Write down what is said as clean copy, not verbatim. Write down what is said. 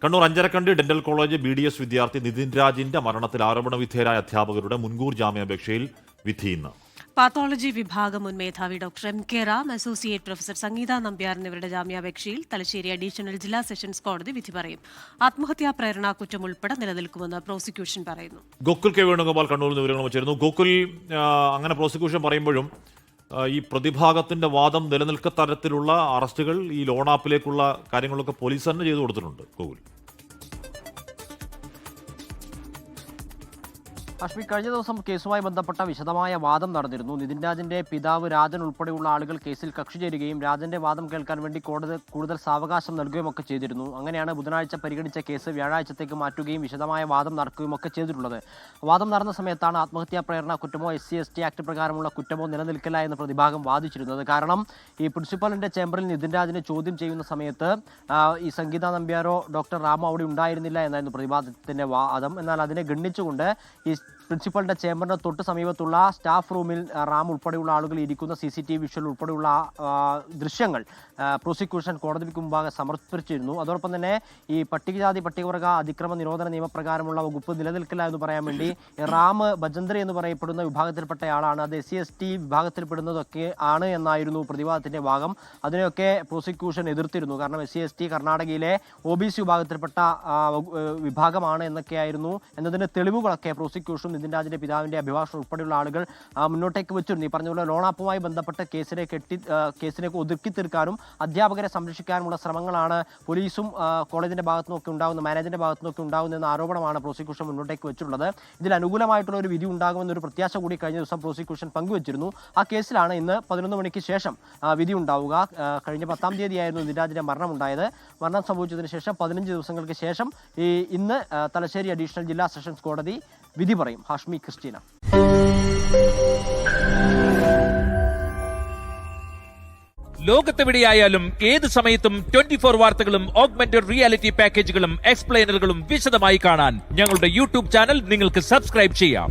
Kannur Anjarakandy dental college BDS വിദ്യാർത്ഥി നിതിൻ രാജിന്റെ മരണത്തിൽ ആരോപണ വിധേയരായ അധ്യാപകരുടെ മുൻകൂർ ജാമ്യാപേക്ഷയിൽ വിധി ഇന്ന്. പാത്തോളജി വിഭാഗം മുൻ മേധാവി doctor M.K. Ram, associate professor Sangeetha Nambiar എന്നിവരുടെ ജാമ്യാപേക്ഷയിൽ തലശ്ശേരി അഡീഷണൽ ജില്ലാ സെഷൻസ് കോടതി വിധി പറയും. ആത്മഹത്യാ പ്രേരണ കുറ്റം ഉൾപ്പെടെ നിലനിൽക്കുമെന്ന് പ്രോസിക്യൂഷൻ പറയുന്നു. ഗോകുൽ കെ വേണുഗോപാൽ കണ്ണൂരിൽ നിന്ന് വിവരങ്ങൾ വെച്ചിരുന്നു. ഗോകുൽ, അങ്ങനെ പ്രോസിക്യൂഷൻ പറയുമ്പോഴും ഈ പ്രതിഭാഗത്തിന്റെ വാദം നിലനിൽക്കുന്ന തരത്തിലുള്ള അറസ്റ്റുകൾ ഈ ലോൺ ആപ്പിലേക്കുള്ള കാര്യങ്ങളൊക്കെ പോലീസ് തന്നെ ചെയ്തു കൊടുത്തിട്ടുണ്ട്. ഗോകുൽ, ഹാഷ്മി, കഴിഞ്ഞ ദിവസം കേസുമായി ബന്ധപ്പെട്ട വിശദമായ വാദം നടന്നിരുന്നു. നിതിൻ രാജിന്റെ പിതാവ് രാജൻ ഉൾപ്പെടെയുള്ള ആളുകൾ കേസിൽ കക്ഷി ചേരുകയും രാജന്റെ വാദം കേൾക്കാൻ വേണ്ടി കോടതി കൂടുതൽ സാവകാശം നൽകുകയും ഒക്കെ ചെയ്തിരുന്നു. അങ്ങനെയാണ് ബുധനാഴ്ച പരിഗണിച്ച കേസ് വ്യാഴാഴ്ചത്തേക്ക് മാറ്റുകയും വിശദമായ വാദം നടക്കുകയും ഒക്കെ ചെയ്തിട്ടുള്ളത്. വാദം നടന്ന സമയത്താണ് ആത്മഹത്യാ പ്രേരണ കുറ്റമോ SC/ST ആക്ട് പ്രകാരമുള്ള കുറ്റമോ നിലനിൽക്കില്ല എന്ന് പ്രതിഭാഗം വാദിച്ചിരുന്നത്. കാരണം ഈ പ്രിൻസിപ്പലിന്റെ ചേംബറിൽ നിതിൻ രാജിനെ ചോദ്യം ചെയ്യുന്ന സമയത്ത് ഈ സംഗീത നമ്പ്യാരോ ഡോക്ടർ റാമോ അവിടെ ഉണ്ടായിരുന്നില്ല എന്നായിരുന്നു പ്രതിഭാഗത്തിന്റെ വാദം. എന്നാൽ അതിനെ ഗണ്ണിച്ചുകൊണ്ട് ഈ പ്രിൻസിപ്പലിന്റെ ചേംബറിന് തൊട്ട് സമീപത്തുള്ള സ്റ്റാഫ് റൂമിൽ റാം ഉൾപ്പെടെയുള്ള ആളുകൾ ഇരിക്കുന്ന CCTV വിഷ്വൽ ഉൾപ്പെടെയുള്ള ദൃശ്യങ്ങൾ പ്രോസിക്യൂഷൻ കോടതിക്ക് മുമ്പാകെ സമർപ്പിച്ചിരുന്നു. അതോടൊപ്പം തന്നെ ഈ പട്ടികജാതി പട്ടികവർഗ അതിക്രമ നിരോധന നിയമപ്രകാരമുള്ള വകുപ്പ് നിലനിൽക്കില്ല എന്ന് പറയാൻ വേണ്ടി റാം ഭജന്ത്രി എന്ന് പറയപ്പെടുന്ന വിഭാഗത്തിൽപ്പെട്ടയാളാണ്, അത് SC/ST വിഭാഗത്തിൽപ്പെടുന്നതൊക്കെ ആണ് എന്നായിരുന്നു പ്രതിവാദത്തിന്റെ ഭാഗം. അതിനെയൊക്കെ പ്രോസിക്യൂഷൻ എതിർത്തിരുന്നു. കാരണം SC/ST കർണാടകയിലെ OBC വിഭാഗത്തിൽപ്പെട്ട വിഭാഗമാണ് എന്നൊക്കെയായിരുന്നു എന്നതിന്റെ തെളിവുകളൊക്കെ പ്രോസിക്യൂഷൻ നിതിൻ രാജിന്റെ പിതാവിന്റെ അഭിഭാഷകർ ഉൾപ്പെടെയുള്ള ആളുകൾ മുന്നോട്ടേക്ക് വെച്ചിരുന്നു. ഈ പറഞ്ഞ ലോൺ ആപ്പുമായി ബന്ധപ്പെട്ട കേസിനെ ഒതുക്കി തീർക്കാനും അധ്യാപകരെ സംരക്ഷിക്കാനുമുള്ള ശ്രമങ്ങളാണ് പോലീസും കോളേജിന്റെ ഭാഗത്തുനിന്നൊക്കെ ഉണ്ടാകുന്ന മാനേജിന്റെ ഭാഗത്തുനിന്നൊക്കെ ഉണ്ടാകുന്ന ആരോപണമാണ് പ്രോസിക്യൂഷൻ മുന്നോട്ടേക്ക് വെച്ചിട്ടുള്ളത്. ഇതിൽ അനുകൂലമായിട്ടുള്ള ഒരു വിധി ഉണ്ടാകുമെന്നൊരു പ്രത്യാശ കൂടി കഴിഞ്ഞ ദിവസം പ്രോസിക്യൂഷൻ പങ്കുവച്ചിരുന്നു. ആ കേസിലാണ് ഇന്ന് 11 മണിക്ക് ശേഷം വിധി ഉണ്ടാവുക. കഴിഞ്ഞ 10-ാം തീയതിയായിരുന്നു നിതിൻ രാജിന്റെ മരണമുണ്ടായത്. മരണം സംഭവിച്ചതിന് ശേഷം 15 ദിവസങ്ങൾക്ക് ശേഷം ഇന്ന് തലശ്ശേരി അഡീഷണൽ ജില്ലാ സെഷൻസ് കോടതി വിധി പറയും. ഹാഷ്മി, ക്രിസ്റ്റീന. ലോകത്തെവിടെയായാലും ഏത് സമയത്തും 24 വാർത്തകളും ഓഗ്മെന്റഡ് റിയാലിറ്റി പാക്കേജുകളും എക്സ്പ്ലെയിനറുകളും വിശദമായി കാണാൻ ഞങ്ങളുടെ YouTube ചാനൽ നിങ്ങൾക്ക് സബ്സ്ക്രൈബ് ചെയ്യാം.